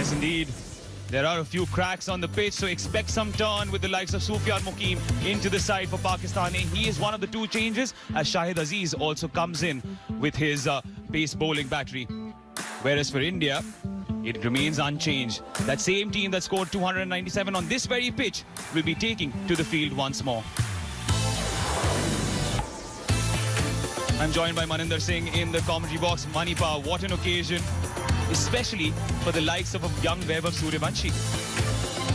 is indeed. There are a few cracks on the pitch, so expect some turn with the likes of Sufyan Muqeem into the side for Pakistan. He is one of the two changes, as Shahid Aziz also comes in with his pace bowling battery. Whereas for India, it remains unchanged. That same team that scored 297 on this very pitch will be taking to the field once more. I'm joined by Maninder Singh in the commentary box. Manipa, what an occasion, especially for the likes of a young Vaibhav Suryavanshi.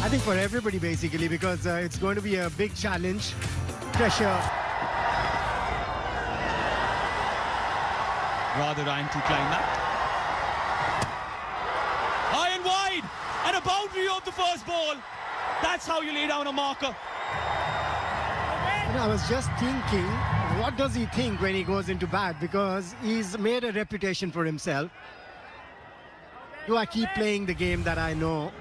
I think for everybody basically, because it's going to be a big challenge. Pressure. Rather anti-climax. High and wide, and a boundary of the first ball. That's how you lay down a marker. And I was just thinking, what does he think when he goes into bat? Because he's made a reputation for himself. Do I keep playing the game that I know?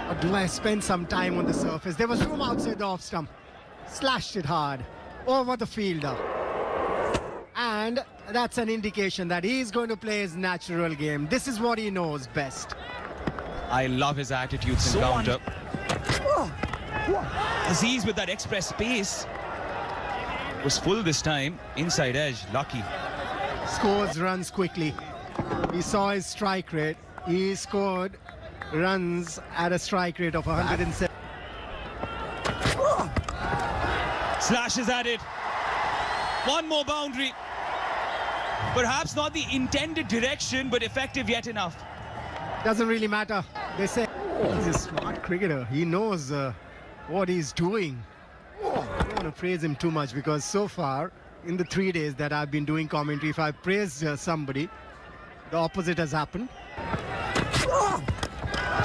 Or do I spend some time on the surface? There was room outside the off stump. Slashed it hard over the fielder. And that's an indication that he's going to play his natural game. This is what he knows best. I love his attitudes in counter. Aziz with that express pace was full this time. Inside edge, lucky. Scores runs quickly. He saw his strike rate. He scored runs at a strike rate of 107. Slashes at it. One more boundary. Perhaps not the intended direction, but effective yet enough. Doesn't really matter. They say he's a smart cricketer. He knows what he's doing. I don't want to praise him too much, because so far in the 3 days that I've been doing commentary, if I praise somebody, the opposite has happened.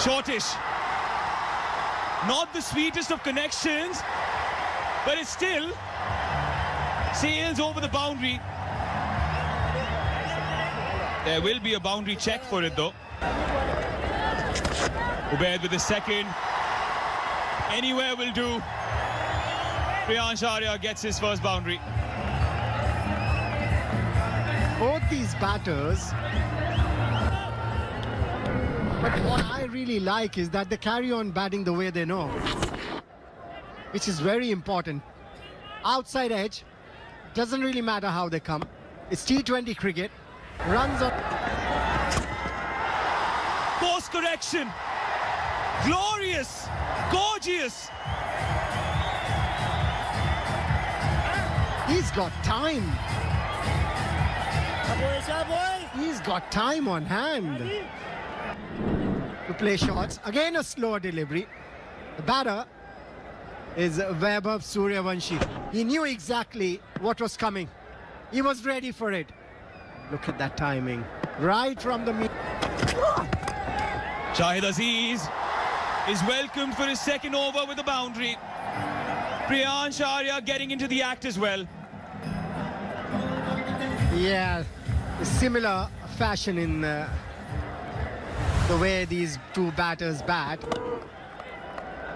Shortish. Not the sweetest of connections, but it still sails over the boundary. There will be a boundary check for it though. Ubaid with the second. Anywhere will do. Priyansh Arya gets his first boundary. Both these batters, but what I really like is that they carry on batting the way they know, which is very important. Outside edge, doesn't really matter how they come. It's T20 cricket. Runs on. Course correction. Glorious. Gorgeous. He's got time. He's got time on hand to play shots. Again, a slower delivery. The batter is Vaibhav Suryavanshi. He knew exactly what was coming. He was ready for it. Look at that timing. Right from the middle. Shahid Aziz is welcomed for his second over with a boundary. Priyansh Arya getting into the act as well. Yeah, a similar fashion in the way these two batters bat.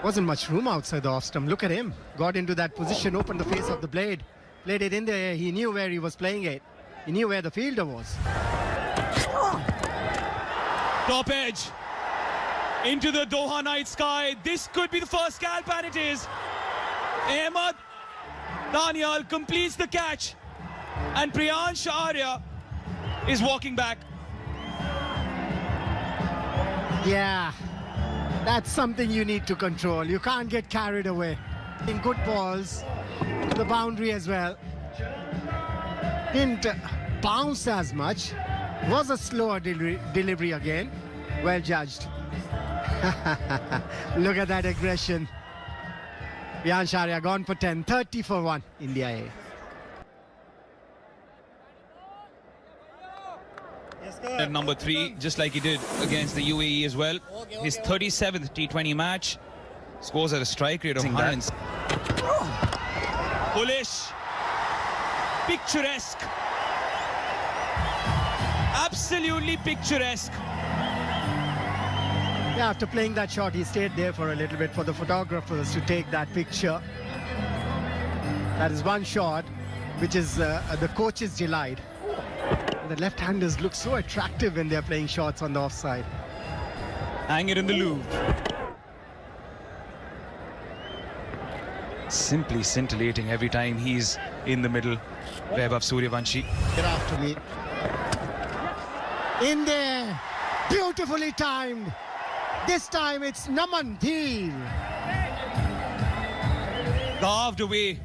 Wasn't much room outside the off stump. Look at him. Got into that position, opened the face of the blade. Played it in there. He knew where he was playing it. He knew where the fielder was. Top edge. Into the Doha night sky. This could be the first scalp, and it is. Ahmed Daniel completes the catch. And Priyansh Arya is walking back. Yeah, that's something you need to control. You can't get carried away. In good balls, the boundary as well. Didn't bounce as much. Was a slower delivery again. Well judged. Look at that aggression. Priyansh Arya gone for 10. 30 for 1. India A. At number 3, just like he did against the UAE as well. His 37th T20 match. Scores at a strike rate of 100. Bullish. Picturesque. Absolutely picturesque. Yeah, after playing that shot, he stayed there for a little bit for the photographers to take that picture. That is one shot, which is the coach's delight. The left-handers look so attractive when they're playing shots on the offside. Hang it in the loop. Simply scintillating every time he's in the middle. Vaibhav Suryavanshi. Get after me. In there. Beautifully timed. This time it's Naman Dheer. Carved away.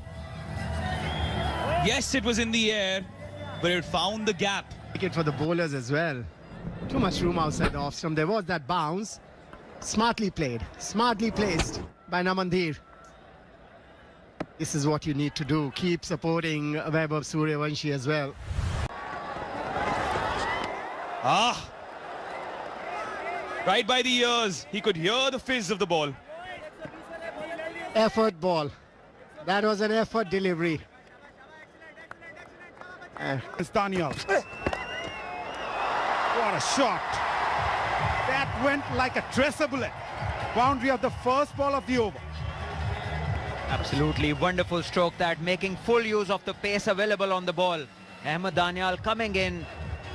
Yes, it was in the air, but it found the gap. Wicket for the bowlers as well. Too much room outside the off stump. There was that bounce. Smartly played. Smartly placed by Naman Dheer. This is what you need to do. Keep supporting Vaibhav Suryavanshi as well. Ah! Right by the ears. He could hear the fizz of the ball. Effort ball. That was an effort delivery. It's Daniel. What a shot. That went like a tracer bullet. Boundary of the first ball of the over. Absolutely wonderful stroke that, making full use of the pace available on the ball. Ahmed Daniel coming in,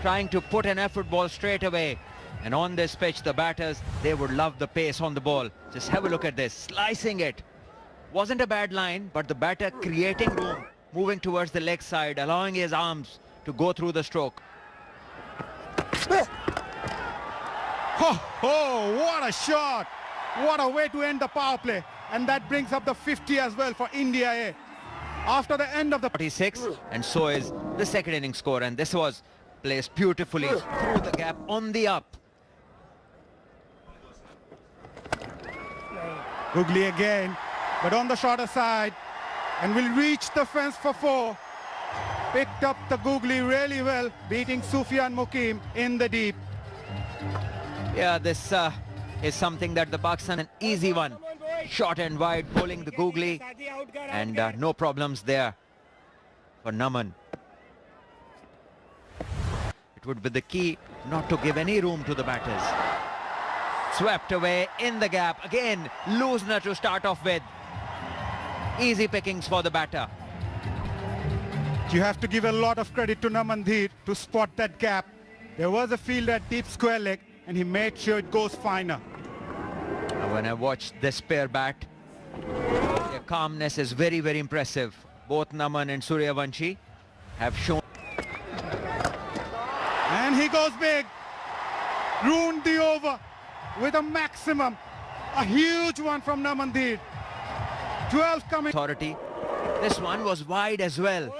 trying to put an effort ball straight away. And on this pitch, the batters, they would love the pace on the ball. Just have a look at this, slicing it. Wasn't a bad line, but the batter creating room, moving towards the leg side, allowing his arms to go through the stroke. Oh, what a shot. What a way to end the power play. And that brings up the 50 as well for India A. After the end of the 46, and so is the second innings score. And this was placed beautifully through the gap on the up. Googly again, but on the shorter side, and will reach the fence for 4. Picked up the Googly really well, beating Sufyan Mukim in the deep. Yeah, this is something that the Pakistan, an easy one. Short and wide, bowling the Googly, and no problems there for Naman. It would be the key not to give any room to the batters. Swept away in the gap. Again, loosener to start off with. Easy pickings for the batter. You have to give a lot of credit to Naman Dheer to spot that gap. There was a field at deep square leg, and he made sure it goes finer. When I watched this pair bat, their calmness is very, very impressive. Both Naman and Suryavanshi have shown. And he goes big. Ruined the over with a maximum. A huge one from Naman Dheer. 12 coming. Authority. This one was wide as well.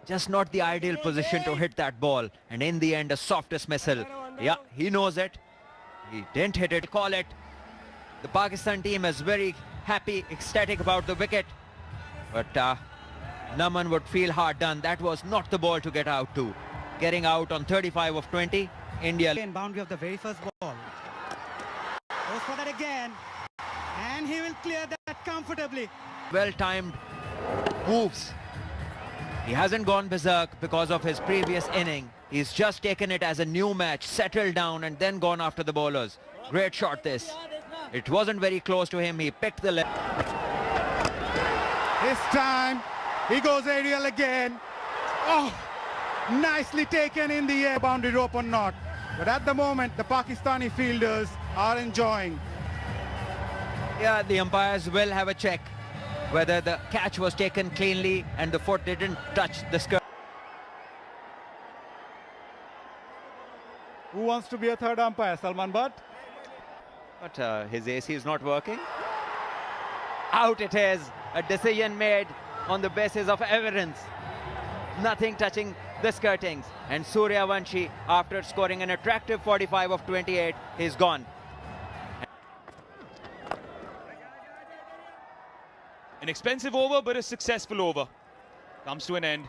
Just not the ideal position to hit that ball. And in the end, a soft dismissal. Yeah, he knows it. He didn't hit it. Call it. The Pakistan team is very happy, ecstatic about the wicket. But Naman would feel hard done. That was not the ball to get out to. Getting out on 35 of 20. India. In boundary of the very first ball. Goes for that again. And he will clear that comfortably. Well-timed moves. He hasn't gone berserk because of his previous inning. He's just taken it as a new match, settled down and then gone after the bowlers. Great shot this. It wasn't very close to him. He picked the left. This time, he goes aerial again. Oh, nicely taken in the air, boundary rope or not. But at the moment, the Pakistani fielders are enjoying. Yeah, the umpires will have a check whether the catch was taken cleanly and the foot didn't touch the skirt. Who wants to be a third umpire? Salman Butt? But his AC is not working. Out it is. A decision made on the basis of evidence. Nothing touching the skirtings. And Suryavanshi, after scoring an attractive 45 of 28, is gone. An expensive over, but a successful over. Comes to an end.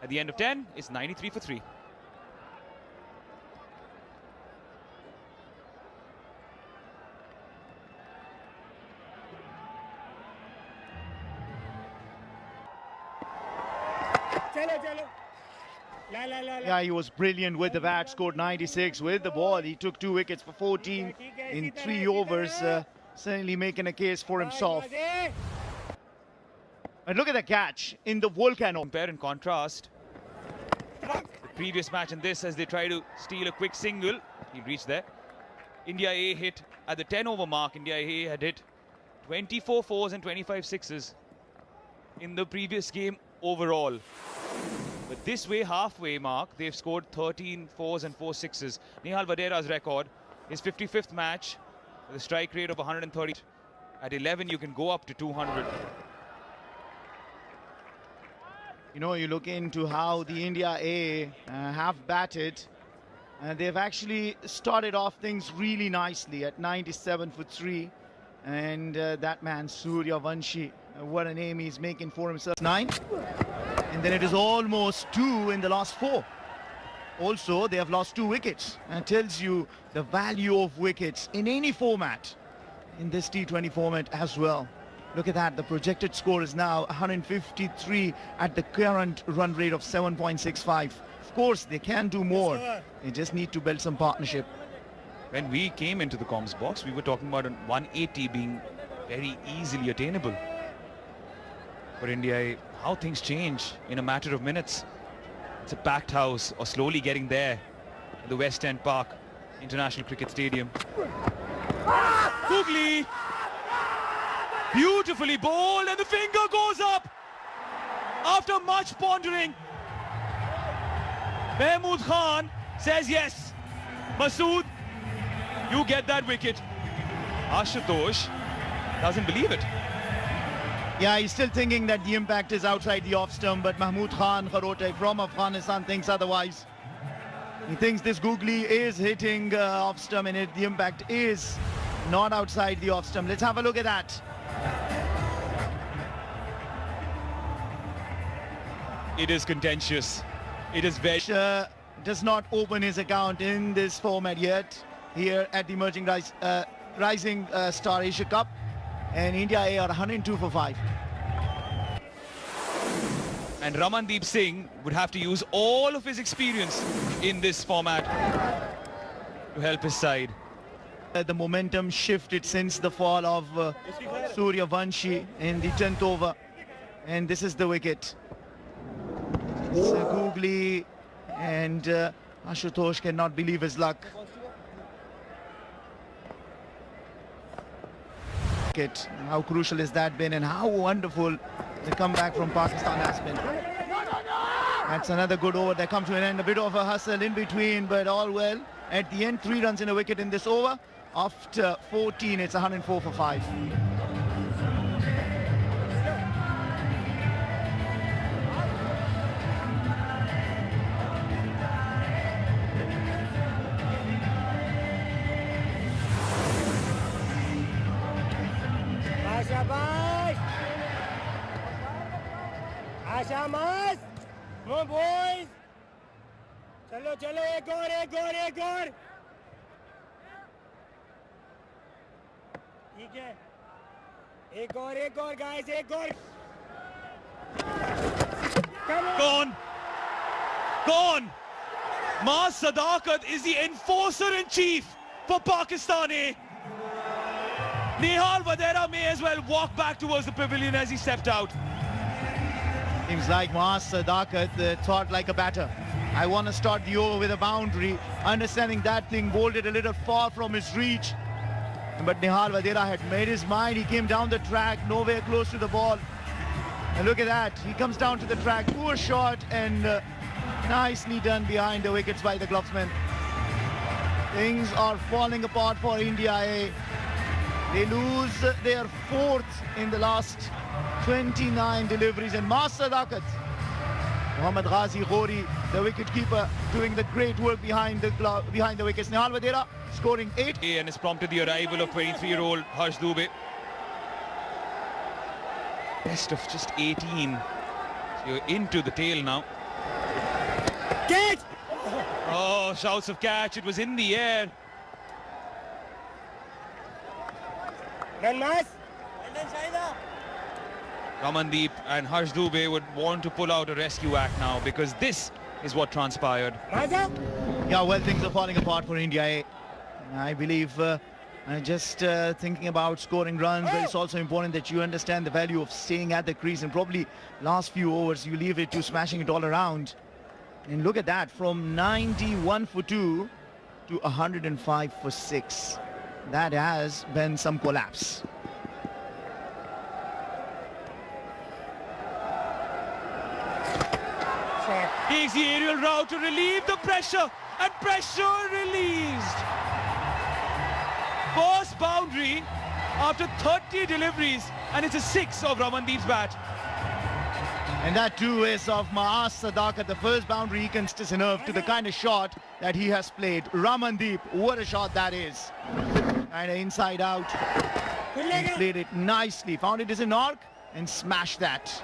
At the end of 10, it's 93 for 3. Yeah, he was brilliant with the bat, scored 96 with the ball. He took 2 wickets for 14 in 3 overs, certainly making a case for himself. And look at the catch in the volcano. Compare and contrast the previous match and this as they try to steal a quick single. He reached there. India A hit at the 10 over mark. India A had hit 24 fours and 25 sixes in the previous game overall. But this way, halfway mark, they've scored 13 fours and 4 sixes. Nihal Vadera's record is 55th match with a strike rate of 130. At 11, you can go up to 200. You know, you look into how the India A have batted. They've actually started off things really nicely at 97 for 3. And that man, Surya Vanshi, what a name he's making for himself. 9. And then it is almost 2 in the last 4. Also, they have lost 2 wickets. And tells you the value of wickets in any format, in this T20 format as well. Look at that, the projected score is now 153 at the current run rate of 7.65. Of course, they can do more. They just need to build some partnership. When we came into the comms box, we were talking about 180 being very easily attainable for India. How things change in a matter of minutes. It's a packed house, or slowly getting there at the West End Park International Cricket Stadium. Googly! Beautifully bowled, and the finger goes up after much pondering. Mahmood Khan says yes. Masood, you get that wicket. Ashutosh doesn't believe it. Yeah, he's still thinking that the impact is outside the off stump, but Mahmood Khan Kharote from Afghanistan thinks otherwise. He thinks this googly is hitting off stump, and the impact is not outside the off stump. Let's have a look at that. It is contentious. It is very... does not open his account in this format yet here at the Emerging Rising Star Asia Cup, and India A are 102 for 5. And Ramandeep Singh would have to use all of his experience in this format to help his side. The momentum shifted since the fall of Surya Vanshi in the 10th over, and this is the wicket. Googly, and Ashutosh cannot believe his luck. How crucial has that been, and how wonderful the comeback from Pakistan has been. That's another good over that comes to an end. A bit of a hustle in between, but all well. At the end, 3 runs in a wicket in this over. After 14, it's 104 for 5. Ashamas! Come on, boys! Chalo, chalo, ek aur! ठीक है. Ek aur, guys, ek aur! Gone! Gone! Maaz Sadakat is the enforcer-in-chief for Pakistan A. Nihal Vadera may as well walk back towards the pavilion as he stepped out. Seems like Maaz Sadakat thought like a batter. I want to start the over with a boundary, understanding that thing bowled it a little far from his reach. But Nihal Vadera had made his mind. He came down the track, nowhere close to the ball. And look at that. He comes down to the track, poor shot, and nicely done behind the wickets by the glovesman. Things are falling apart for India A. They lose their 4th in the last 29 deliveries, and Maaz Sadakat, Mohammad Ghazi Ghori, the wicketkeeper, doing the great work behind the wickets. Nihal Vadera scoring 8. And has prompted the arrival of 23-year-old Harsh Dubey. Best of just 18. So you're into the tail now. Catch! Oh, shouts of catch. It was in the air. Run, Maaz! Ramandeep and Harsh Dubey would want to pull out a rescue act now, because this is what transpired. Yeah, well, things are falling apart for India A. I believe just thinking about scoring runs, but it's also important that you understand the value of staying at the crease, and probably last few overs you leave it to smashing it all around. And look at that, from 91 for 2 to 105 for 6. That has been some collapse. Takes the aerial route to relieve the pressure, and pressure released. First boundary after 30 deliveries, and it's a 6 of Ramandeep's bat. And that too is of Maaz Sadakat, the first boundary he can enough to the kind of shot that he has played. Ramandeep, what a shot that is. And inside out, he played it nicely, found it as an arc and smashed that.